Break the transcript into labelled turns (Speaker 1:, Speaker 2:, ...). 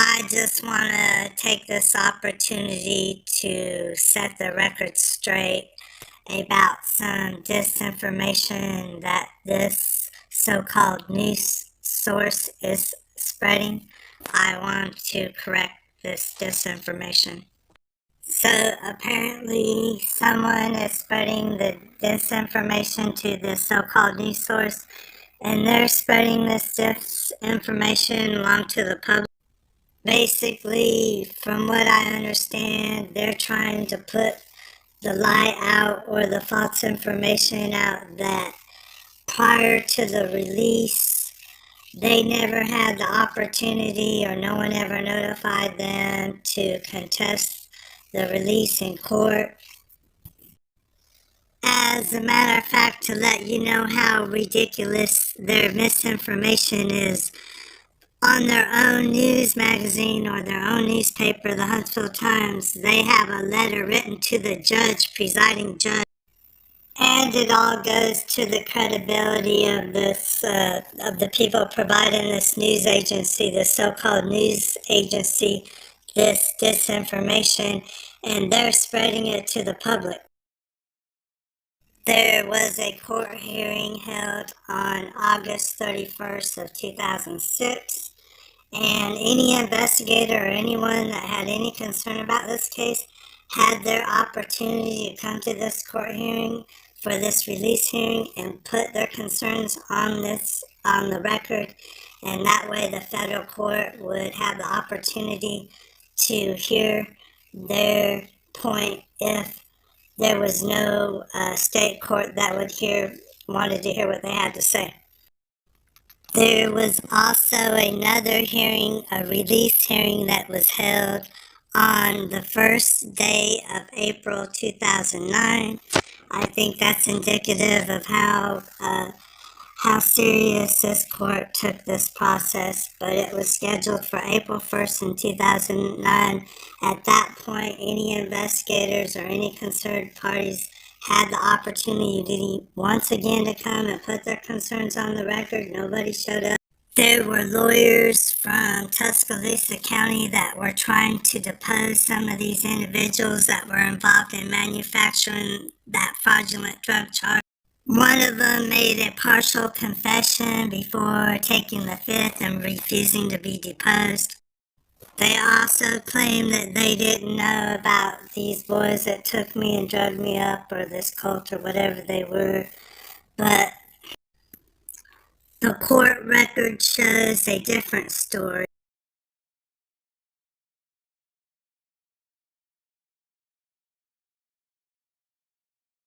Speaker 1: I just want to take this opportunity to set the record straight about some disinformation that this so-called news source is spreading. I want to correct this disinformation. So apparently someone is spreading the disinformation to this so-called news source, and they're spreading this disinformation along to the public. Basically, from what I understand, they're trying to put the lie out or the false information out that prior to the release, they never had the opportunity or no one ever notified them to contest the release in court. As a matter of fact, to let you know how ridiculous their misinformation is, on their own news magazine or their own newspaper, the Huntsville Times, they have a letter written to the judge, presiding judge, and it all goes to the credibility of this, of the people providing this news agency, the so-called news agency, this disinformation, and they're spreading it to the public. There was a court hearing held on August 31st of 2006. And any investigator or anyone that had any concern about this case had their opportunity to come to this court hearing for this release hearing and put their concerns on the record, and that way the federal court would have the opportunity to hear their point if there was no state court that wanted to hear what they had to say. There was also another hearing, a release hearing that was held on the first day of April 2009. I think that's indicative of how serious this court took this process, but it was scheduled for April 1st in 2009. At that point, any investigators or any concerned parties had the opportunity once again to come and put their concerns on the record. Nobody showed up. There were lawyers from Tuscaloosa County that were trying to depose some of these individuals that were involved in manufacturing that fraudulent drug charge. One of them made a partial confession before taking the fifth and refusing to be deposed. They also claim that they didn't know about these boys that took me and drugged me up, or this cult, or whatever they were. But the court record shows a different story.